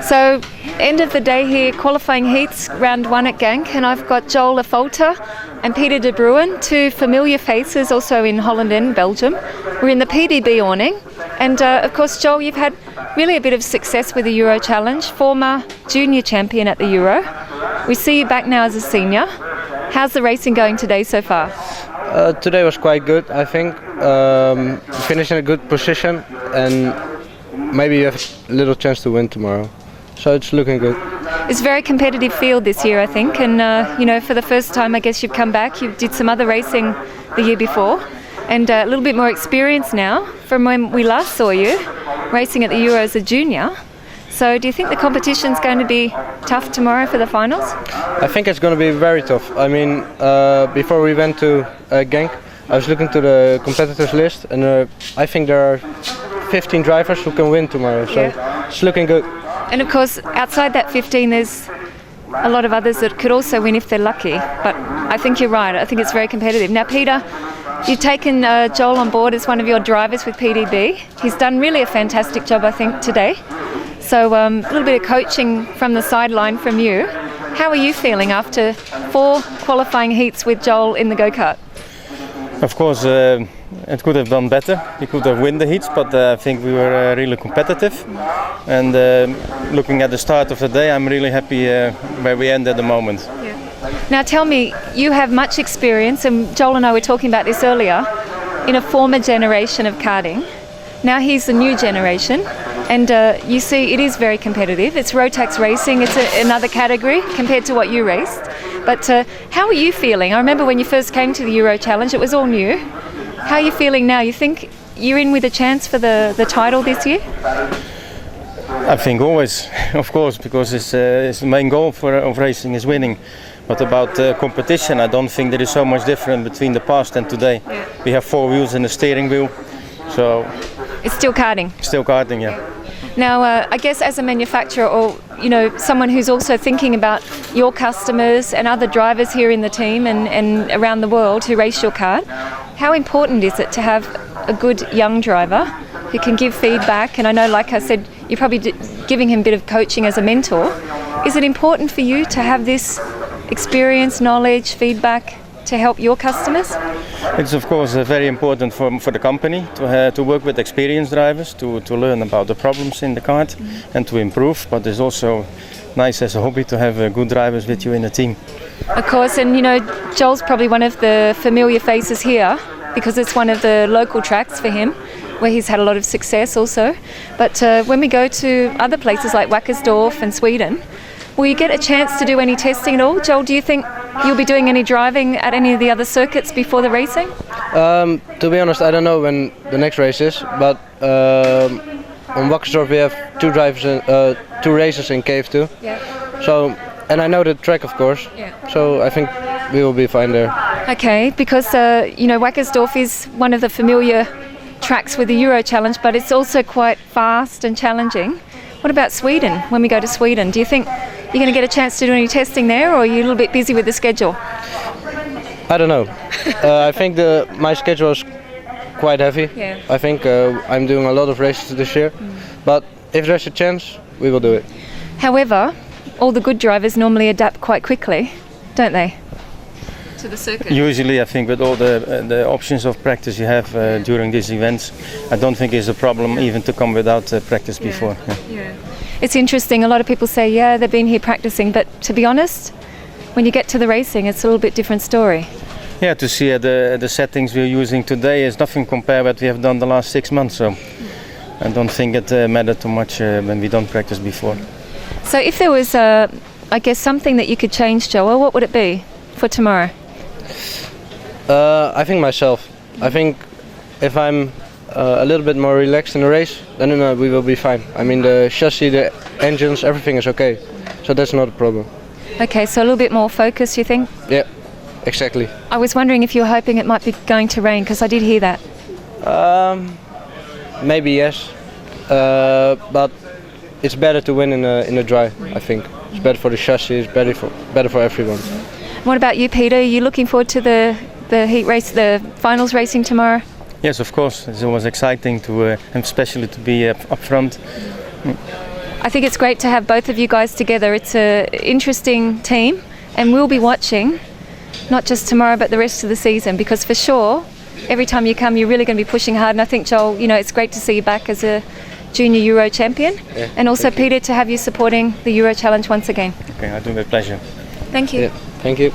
So, end of the day here, qualifying heats, round 1 at Genk, and I've got Joel Affolter and P.D.B, two familiar faces also in Holland and Belgium. We're in the P.D.B awning, and of course, Joel, you've had really a bit of success with the Euro Challenge, former junior champion at the Euro. We see you back now as a senior. How's the racing going today so far? Today was quite good, I think. Finished in a good position, and maybe you have a little chance to win tomorrow. So it's looking good. It's a very competitive field this year, I think, and for the first time, I guess you've come back. You did some other racing the year before, and a little bit more experience now from when we last saw you racing at the Euro as a junior. So do you think the competition's going to be tough tomorrow for the finals? I think it's going to be very tough. I mean, before we went to Genk, I was looking to the competitors list, and I think there are 15 drivers who can win tomorrow, so it's looking good. And of course, outside that 15, there's a lot of others that could also win if they're lucky. But I think you're right. I think it's very competitive. Now, Peter, you've taken Joel on board as one of your drivers with P.D.B. He's done really a fantastic job, I think, today. So a little bit of coaching from the sideline from you. How are you feeling after 4 qualifying heats with Joel in the go-kart? Of course, it could have done better. We could have won the heats, but I think we were really competitive. And looking at the start of the day, I'm really happy where we end at the moment. Yeah. Now tell me, you have much experience, and Joel and I were talking about this earlier, in a former generation of karting. Now he's the new generation, and you see it is very competitive. It's Rotax racing, it's another category compared to what you raced. But how are you feeling? I remember when you first came to the Euro Challenge, it was all new. How are you feeling now? You think you're in with a chance for the title this year? I think always, of course, because it's the main goal of racing is winning. But about competition, I don't think there is so much different between the past and today. Yeah. We have 4 wheels and a steering wheel, so... It's still karting? Still karting, yeah. Now, I guess as a manufacturer, or someone who's also thinking about your customers and other drivers here in the team and around the world who race your kart, how important is it to have a good young driver who can give feedback? And I know, like I said, you're probably giving him a bit of coaching as a mentor. Is it important for you to have this experience, knowledge, feedback to help your customers? It's of course very important for the company to work with experienced drivers, to learn about the problems in the kart and to improve, but it's also nice as a hobby to have good drivers with you in the team. Of course, and Joel's probably one of the familiar faces here because it's one of the local tracks for him where he's had a lot of success also. But when we go to other places like Wackersdorf and Sweden, will you get a chance to do any testing at all? Joel, do you think you'll be doing any driving at any of the other circuits before the racing? To be honest, I don't know when the next race is, but on Wackersdorf we have 2 races in KF2. Yeah. So, and I know the track, of course. Yeah. So I think we will be fine there. Okay, because Wackersdorf is one of the familiar tracks with the Euro Challenge, but it's also quite fast and challenging. What about Sweden? When we go to Sweden, do you think you're going to get a chance to do any testing there, or are you a little bit busy with the schedule? I don't know. I think my schedule is quite heavy. Yeah. I think I'm doing a lot of races this year, but if there's a chance, we will do it. However, all the good drivers normally adapt quite quickly, don't they, to the circuit? Usually, I think with all the options of practice you have during these events, I don't think it's a problem even to come without practice before. Yeah. It's interesting, a lot of people say, yeah, they've been here practicing, but to be honest, when you get to the racing, it's a little bit different story. Yeah, to see the settings we're using today is nothing compared to what we have done the last 6 months, so I don't think it mattered too much when we don't practice before. So if there was, I guess, something that you could change, Joel, what would it be for tomorrow? I think myself. I think if I'm a little bit more relaxed in the race, then we will be fine. I mean, the chassis, the engines, everything is okay. So that's not a problem. Okay, so a little bit more focus, you think? Yeah, exactly. I was wondering if you were hoping it might be going to rain, because I did hear that. Maybe yes, but it's better to win in a dry, I think. It's better for the chassis, it's better for everyone. What about you, Peter? Are you looking forward to the heat race, the finals racing tomorrow? Yes, of course. It's always exciting to, and especially to be up front. I think it's great to have both of you guys together. It's an interesting team, and we'll be watching, not just tomorrow but the rest of the season, because for sure every time you come you're really going to be pushing hard. And I think, Joel, it's great to see you back as a junior Euro champion, and also Peter, to have you supporting the Euro Challenge once again. Okay, I do with pleasure. Thank you. Thank you.